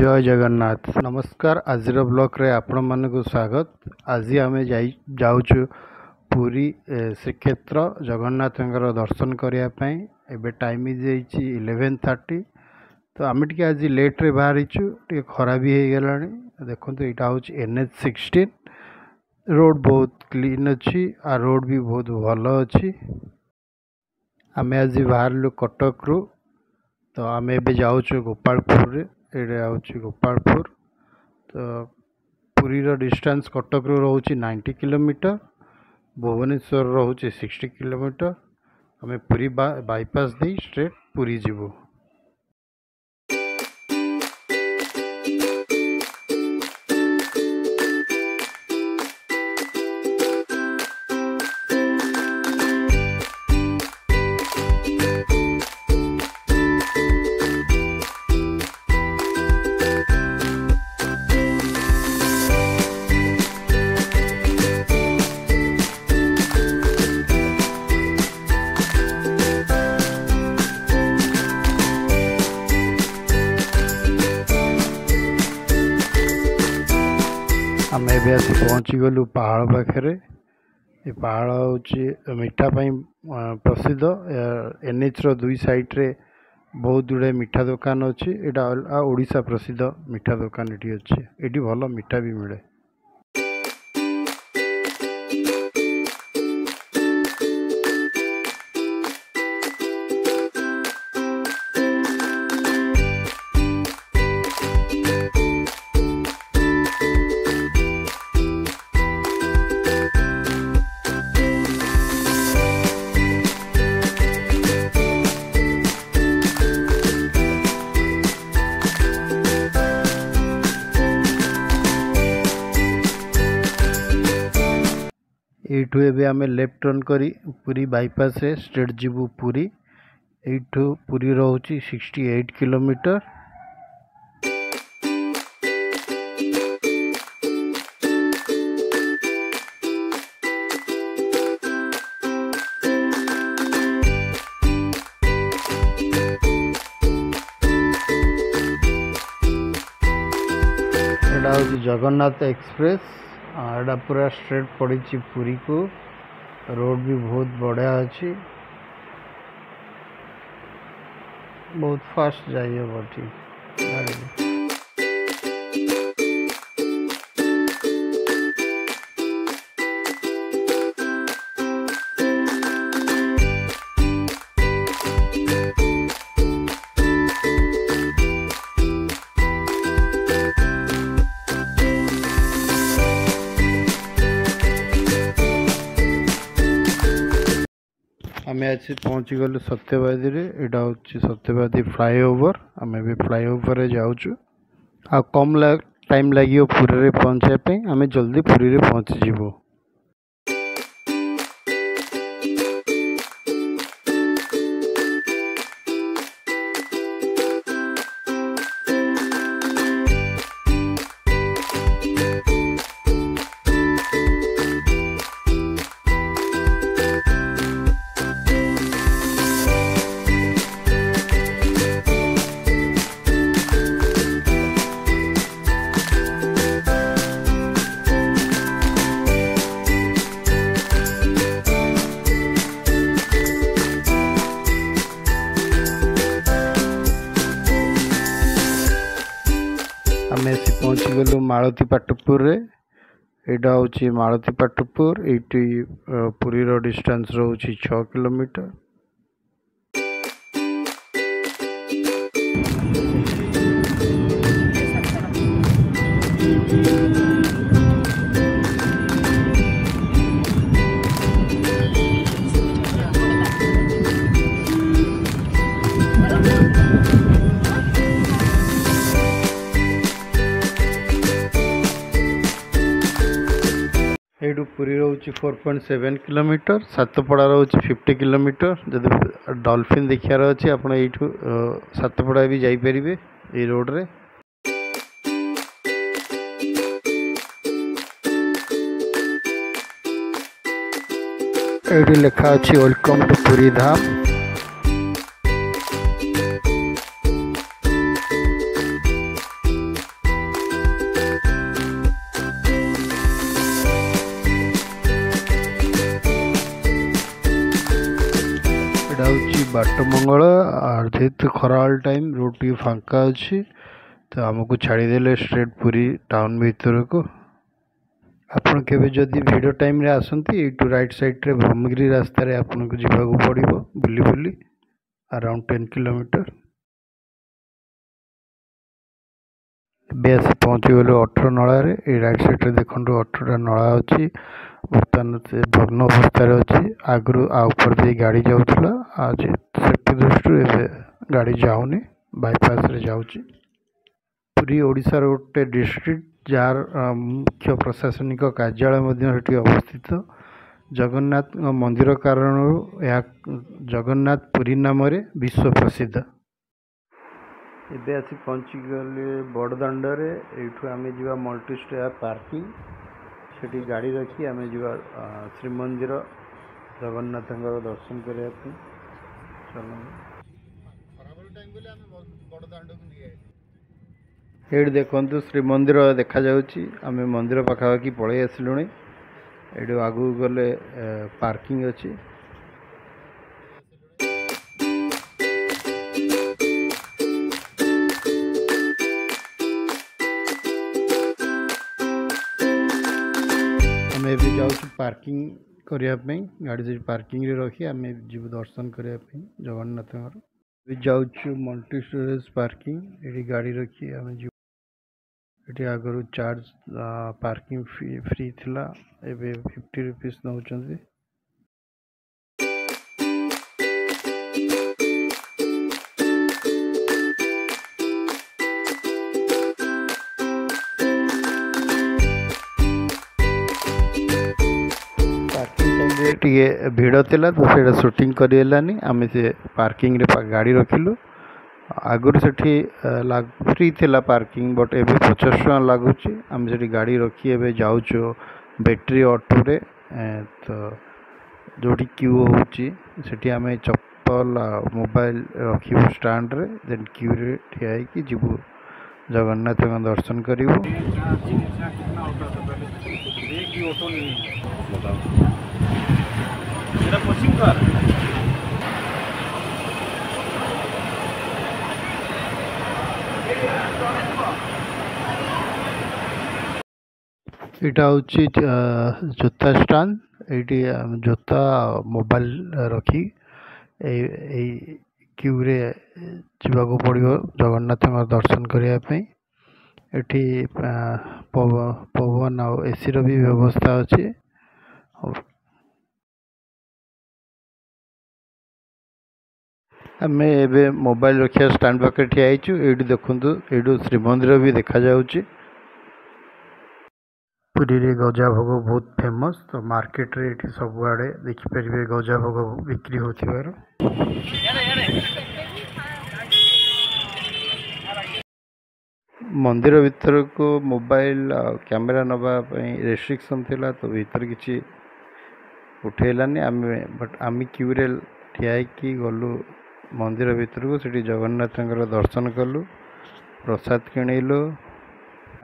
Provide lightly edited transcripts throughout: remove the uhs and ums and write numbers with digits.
जय जगन्नाथ नमस्कार। आज ब्लॉग रे आपण मानक स्वागत। आज आम जाऊँ पुरी श्रीक्षेत्र जगन्नाथ दर्शन करने। एबे टाइम इज 11:30। तो आम टे आज लेट्रे बाहरीचु टे खरा भी हो गला। देखो यहाँ हूँ NH-16 रोड बहुत क्लीन अच्छी आ रोड भी बहुत भल अच्छी। आम आज बाहर कटक रु। तो आम ए जाऊँ गोपालपुर। ये हूँ गोपालपुर। तो पुरी डिस्टेंस कटक रु रोचे 90 किलोमीटर, भुवनेश्वर रोचे 60 किलोमीटर। आम पुरी बाईपास दे स्ट्रेट पुरी जीवु। आम एबे आसी पहुँची गलु पहाड़ पाखे। ये पहाड़ हूँ मीठा प्रसिद्ध। NH रो दुई साइड रे बहुत गुड़े मीठा दुकान अच्छी। यहाँ ओडिशा प्रसिद्ध मीठा दुकान ये अच्छी। ये भल मीठा भी मिले। एठू एबे आमे लेफ्ट टर्न करी पुरी बाईपास से स्ट्रेट जीवु पुरी। एठू पुरी रोची 68 किलोमीटर। एटा हूँ जगन्नाथ एक्सप्रेस। एटा पूरा स्ट्रेट पड़ी पुरी को। रोड भी बहुत बढ़िया अच्छी, बहुत फास्ट जाइए बटी। आम आज पहुँची गलु सत्यवादी रे। यहाँ हूँ सत्यवादी फ्लाईओवर। आम भी फ्लाईओवर जाऊँ। आ कम टाइम लगे पुरी रे पहुँचापी। आम जल्दी पुरी रे पहुँची जीवु। आम ऐसी पहुँची गलु मालती पाटपुर रे। यहाँ हूँ मालती पाटपुर। ये पुरी डिस्टेंस रोची 6 किलोमीटर। एडू पुरी रोची 4.7 किलोमीटर। सातपड़ा रोची 50 किलोमीटर। जब डॉल्फिन देखार अच्छे आप सातपड़ा भी जापर ये रोड रे। ये लिखा अच्छी वेलकम टू पुरी धाम। ଏଇଟା ହେଉଛି ବାଟମଙ୍ଗଳା ଯେହେତୁ ଖରାବେଳ ଟାଇମ୍ ରୋଡ଼ ଟିକେ ଫାଙ୍କା ଅଛି ତ ଆମକୁ ଛାଡ଼ିଦେଲେ ଷ୍ଟ୍ରେଟ୍ ପୁରୀ ଟାଉନ୍ ଭିତରକୁ। ଆପଣ କେବେ ଯଦି ଭିଡ଼ ଟାଇମ୍ରେ ଆସନ୍ତି ଏଇଠୁ ରାଇଟ୍ ସାଇଡ଼୍ରେ ବ୍ରହ୍ମଗିରି ରାସ୍ତାରେ ଆପଣଙ୍କୁ ଯିବାକୁ ପଡ଼ିବ ବୁଲି ବୁଲି ଆରାଉଣ୍ଡ 10 କିଲୋମିଟର। ଏବେ ଆସି ପହଞ୍ଚିଗଲୁ ଅଠର ନଳାରେ। ଏଇ ରାଇଟ୍ ସାଇଡ଼୍ରେ ଦେଖନ୍ତୁ 18ଟା ନଳା ଅଛି। ବର୍ତ୍ତମାନ ସେ ଭଗ୍ନ ଅବସ୍ଥାରେ ଅଛି। ଆଗରୁ ଉପରେ ଦେଇ ଗାଡ଼ି ଯାଉଥିଲା, ଆଜି ସେଫ୍ଟି ଦୃଷ୍ଟିରୁ ଏବେ ଗାଡ଼ି ଯାଉନି, ବାଇପାସ୍ରେ ଯାଉଛି। ପୁରୀ ଓଡ଼ିଶାର ଗୋଟେ ଡିଷ୍ଟ୍ରିକ୍ଟ ଯାହାର ମୁଖ୍ୟ ପ୍ରଶାସନିକ କାର୍ଯ୍ୟାଳୟ ମଧ୍ୟ ସେଠି ଅବସ୍ଥିତ। ଜଗନ୍ନାଥଙ୍କ ମନ୍ଦିର କାରଣରୁ ଏହା ଜଗନ୍ନାଥ ପୁରୀ ନାମରେ ବିଶ୍ୱ ପ୍ରସିଦ୍ଧ। ଏବେ ଆସି ପହଞ୍ଚିଗଲେ ବଡ଼ଦାଣ୍ଡରେ। ଏଇଠୁ ଆମେ ଯିବା ମଲ୍ଟି ଷ୍ଟେୟାର ପାର୍କିଂ। ସେଠି ଗାଡ଼ି ରଖି ଆମେ ଯିବା ଶ୍ରୀମନ୍ଦିର ଜଗନ୍ନାଥଙ୍କର ଦର୍ଶନ କରିବା ପାଇଁ। ଏଇଠି ଦେଖନ୍ତୁ ଶ୍ରୀମନ୍ଦିର ଦେଖାଯାଉଛି। ଆମେ ମନ୍ଦିର ପାଖାପାଖି ପଳେଇ ଆସିଲୁଣି। ଏଇଠୁ ଆଗକୁ ଗଲେ ପାର୍କିଂ ଅଛି। ଆମେ ଏବେ ଯାଉଛୁ ପାର୍କିଂ କରିବା ପାଇଁ। ଗାଡ଼ି ସେଠି ପାର୍କିଂରେ ରଖି ଆମେ ଯିବୁ ଦର୍ଶନ କରିବା ପାଇଁ ଜଗନ୍ନାଥଙ୍କର। ଏବେ ଯାଉଛୁ ମଲ୍ଟି ଷ୍ଟୋରେଜ୍ ପାର୍କିଂ। ଏଠି ଗାଡ଼ି ରଖି ଆମେ ଯିବୁ। ଏଠି ଆଗରୁ ଚାର୍ଜ ପାର୍କିଂ ଫ୍ରି ଥିଲା, ଏବେ 50 ରୁପିସ୍ ନେଉଛନ୍ତି। ଟିକେ ଭିଡ଼ ଥିଲା ତ ସେଇଟା ସୁଟିଂ କରିହେଲାନି। ଆମେ ସେ ପାର୍କିଂରେ ଗାଡ଼ି ରଖିଲୁ। ଆଗରୁ ସେଠି ଫ୍ରି ଥିଲା ପାର୍କିଂ, ବଟ୍ ଏବେ 50 ଟଙ୍କା ଲାଗୁଛି। ଆମେ ସେଠି ଗାଡ଼ି ରଖି ଏବେ ଯାଉଛୁ ବ୍ୟାଟେରୀ ଅଟୋରେ। ତ ଯେଉଁଠି କ୍ୟୁ ହେଉଛି ସେଠି ଆମେ ଚପଲ ଆଉ ମୋବାଇଲ ରଖିବୁ ଷ୍ଟାଣ୍ଡରେ, ଦେନ୍ କ୍ୟୁରେ ଠିଆ ହେଇକି ଯିବୁ ଜଗନ୍ନାଥଙ୍କ ଦର୍ଶନ କରିବୁ। ଏଇଟା ହେଉଛି ଜୋତା ଷ୍ଟାଣ୍ଡ। ଏଇଠି ଜୋତା ମୋବାଇଲ ରଖି ଏଇ କ୍ୟୁରେ ଯିବାକୁ ପଡ଼ିବ ଜଗନ୍ନାଥଙ୍କ ଦର୍ଶନ କରିବା ପାଇଁ। ଏଠି ପବନ ଆଉ ଏସିର ବି ବ୍ୟବସ୍ଥା ଅଛି। ଆମେ ଏବେ ମୋବାଇଲ ରଖିବା ଷ୍ଟାଣ୍ଡ ପାଖରେ ଠିଆ ହେଇଛୁ। ଏଇଠି ଦେଖନ୍ତୁ, ଏଇଠୁ ଶ୍ରୀମନ୍ଦିର ବି ଦେଖାଯାଉଛି। ପୁରୀରେ ଗଜା ଭୋଗ ବହୁତ ଫେମସ୍, ତ ମାର୍କେଟରେ ଏଠି ସବୁଆଡ଼େ ଦେଖିପାରିବେ ଗଜା ଭୋଗ ବିକ୍ରି ହେଉଥିବାର। ମନ୍ଦିର ଭିତରକୁ ମୋବାଇଲ ଆଉ କ୍ୟାମେରା ନେବା ପାଇଁ ରେଷ୍ଟ୍ରିକ୍ସନ୍ ଥିଲା, ତ ଭିତରେ କିଛି ଉଠେଇଲାନି। ଆମେ କ୍ୟୁରେ ଠିଆ ହେଇକି ଗଲୁ ମନ୍ଦିର ଭିତରକୁ। ସେଠି ଜଗନ୍ନାଥଙ୍କର ଦର୍ଶନ କଲୁ, ପ୍ରସାଦ କିଣିଲୁ,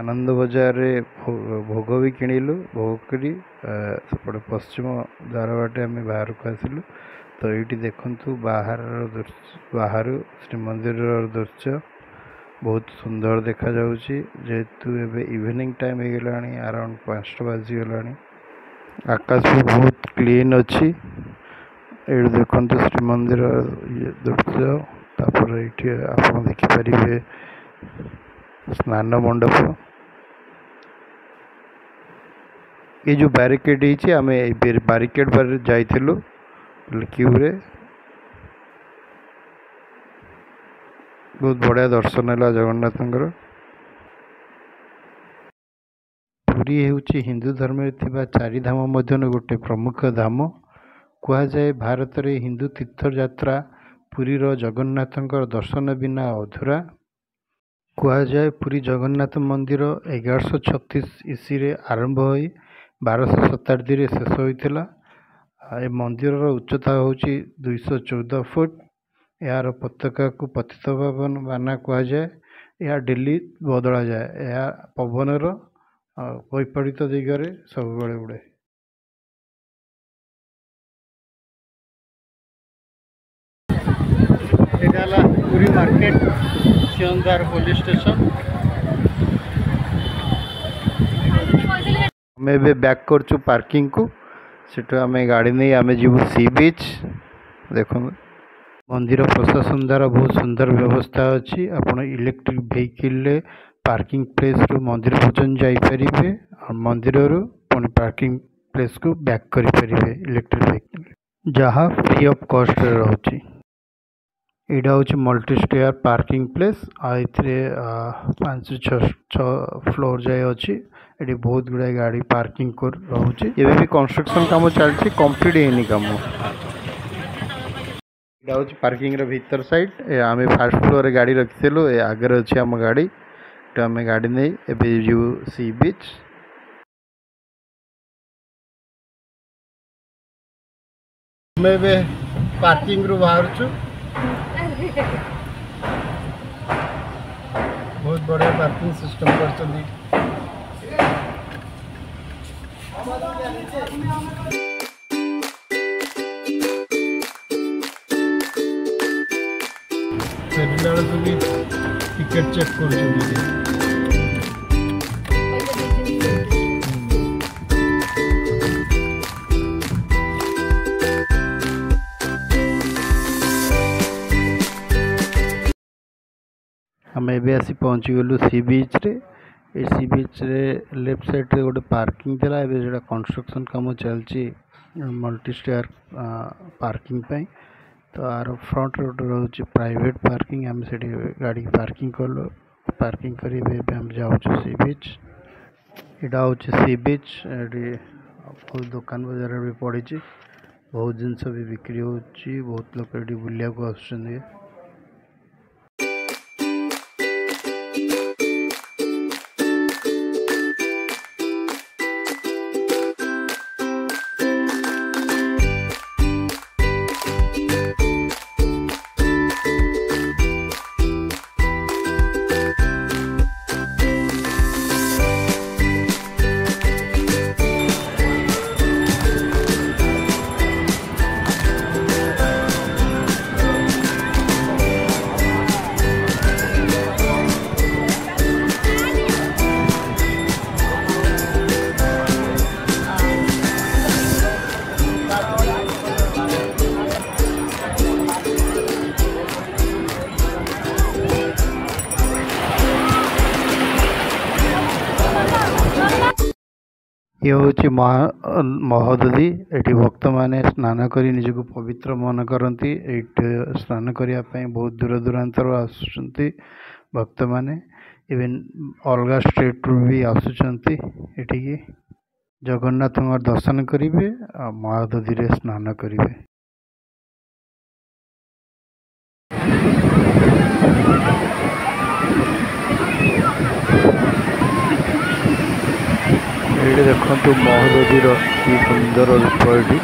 ଆନନ୍ଦ ବଜାରରେ ଭୋଗ ବି କିଣିଲୁ। ଭୋଗ କରି ସେପଟେ ପଶ୍ଚିମ ଦ୍ୱାର ବାଟେ ଆମେ ବାହାରକୁ ଆସିଲୁ। ତ ଏଇଠି ଦେଖନ୍ତୁ ବାହାରୁ ଶ୍ରୀମନ୍ଦିରର ଦୃଶ୍ୟ ବହୁତ ସୁନ୍ଦର ଦେଖାଯାଉଛି। ଯେହେତୁ ଏବେ ଇଭିନିଂ ଟାଇମ୍ ହେଇଗଲାଣି, ଆରାଉଣ୍ଡ 5ଟା ବାଜିଗଲାଣି। ଆକାଶ ବି ବହୁତ କ୍ଲିନ୍ ଅଛି। ଏଇଠି ଦେଖନ୍ତୁ ଶ୍ରୀମନ୍ଦିର ଦୃଶ୍ୟ। ତାପରେ ଏଇଠି ଆପଣ ଦେଖିପାରିବେ ସ୍ନାନ ମଣ୍ଡପ। ଏଇ ଯେଉଁ ବ୍ୟାରିକେଡ୍ ହେଇଛି, ଆମେ ଏଇ ବ୍ୟାରିକେଡ୍ ବାରେ ଯାଇଥିଲୁ କ୍ୟୁରେ। ବହୁତ ବଢ଼ିଆ ଦର୍ଶନ ହେଲା ଜଗନ୍ନାଥଙ୍କର। ପୁରୀ ହେଉଛି ହିନ୍ଦୁ ଧର୍ମରେ ଥିବା 4 ଧାମ ମଧ୍ୟରୁ ଗୋଟେ ପ୍ରମୁଖ ଧାମ। କୁହାଯାଏ ଭାରତରେ ହିନ୍ଦୁ ତୀର୍ଥଯାତ୍ରା ପୁରୀର ଜଗନ୍ନାଥଙ୍କର ଦର୍ଶନ ବିନା ଅଧୁରା। କୁହାଯାଏ ପୁରୀ ଜଗନ୍ନାଥ ମନ୍ଦିର 1136 ଇସିରେ ଆରମ୍ଭ ହୋଇ 1200 ଶତାବ୍ଦୀରେ ଶେଷ ହୋଇଥିଲା। ଏ ମନ୍ଦିରର ଉଚ୍ଚତା ହେଉଛି 214 ଫୁଟ। ଏହାର ପତାକାକୁ ପତିତପାବନ ବାନା କୁହାଯାଏ। ଏହା ଡେଲି ବଦଳାଯାଏ। ଏହା ପବନର ବୈପରୀତ ଦିଗରେ ସବୁବେଳେ ଉଡ଼େ। पुरी मार्केट सिंहद्वार पुलिस स्टेशन हमें भी बैक कर पार्किंग को सेठू आम गाड़ी नहीं आम जीव सी बीच देखो मंदिर प्रशासन द्वारा बहुत सुंदर व्यवस्था अच्छी आपण इलेक्ट्रिक व्हीकल पार्किंग प्लेस रु मंदिर पर्यटन जापर और मंदिर पुणी पार्किंग प्लेस को बैक करें इलेक्ट्रिक व्हीकल जहाँ फ्री ऑफ कॉस्ट रोचे। यहाँ हूँ मल्टी स्टेयर पार्किंग प्लेस आइए 5 से 6 फ्लोर जाए अच्छी ये बहुत गुड़ा गाड़ी पार्किंग कर रोचे एवं भी कंस्ट्रक्शन काम चलती कंप्लीट होनी काम। यहाँ हूँ पार्किंग भीतर साइड आम फास्ट फ्लोर गाड़ी रखीलु आगे अच्छी आम गाड़ी आम गाड़ी नहीं एवं जीव सी बीच पार्किंग रु बाहर छु बहुत बढ़िया पार्किंग सिस्टम कर भी टिकेट चेक कर आम एवं आसी पहुँची गलु सी बीच रे सी बीच रे लेफ्ट साइड रे गोटे पार्किंग थिला एबे जेटा कंस्ट्रक्शन काम चलची मल्टी स्टेयर पार्किंग पाई तो आर फ्रंट रोड रोचे प्राइवेट पार्किंग आम से गाड़ी पार्किंग कलु पार्किंग करी आम जाऊँ सी बीच यहाँ हूँ सी बीच बहुत दुकान बजार भी पड़ी बहुत जिनस भी बिक्री हो बहुत लोग ये बुलिया को आसुच्चंदी। ये हूँ महोदधी ये भक्त मैंने स्नान कर निजक पवित्र मन करती स्नान करने बहुत दूर दूरांतर आसुँच भक्त मैंने इवेन अलग स्टेट रू भी आसुँच एठिकी जगन्नाथ दर्शन करेंगे महादधी रे स्नान करेंगे। ये देखु महोदधीर कि सुंदर रूप ये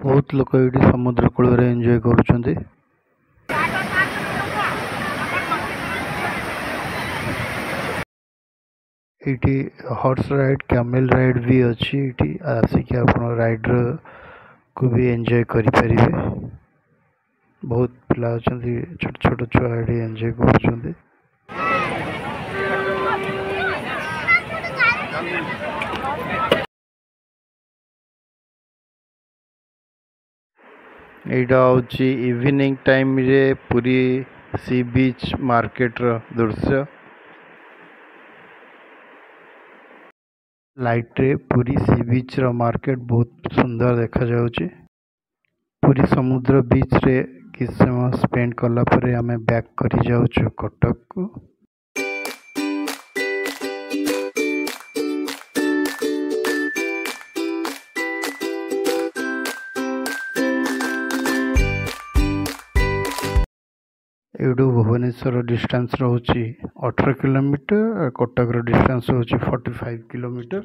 बहुत लोग ये समुद्र कूल एंजॉय करुँच। ये हॉर्स राइड कैमेल राइड भी अच्छी ये आसिक आप राइड को भी एंजॉय करें बहुत पिला अच्छा छोट छोट छुआ ये एंजॉय कर यहाँ हूँ इवनिंग टाइम रे पूरी सी बीच मार्केट रो दृश्य लाइट रे पूरी सी बीच रो मार्केट बहुत सुंदर देखा जाउची। पूरी समुद्र बीच रे किस समय स्पेंड कला परे आमे बैक करी जाउछु कटक को। एडू भुवनेश्वर डिस्टेंस रोची 18 किलोमीटर कटक रो डिस्टेंस रोची 45 किलोमीटर।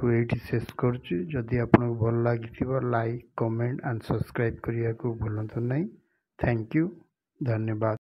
ଭିଡ଼ିଓକୁ ଏଇଠି ଶେଷ କରୁଛି। ଯଦି ଆପଣଙ୍କୁ ଭଲ ଲାଗିଥିବ ଲାଇକ୍ କମେଣ୍ଟ ଆଣ୍ଡ ସବସ୍କ୍ରାଇବ୍ କରିବାକୁ ଭୁଲନ୍ତୁ ନାହିଁ। ଥ୍ୟାଙ୍କ ୟୁ, ଧନ୍ୟବାଦ।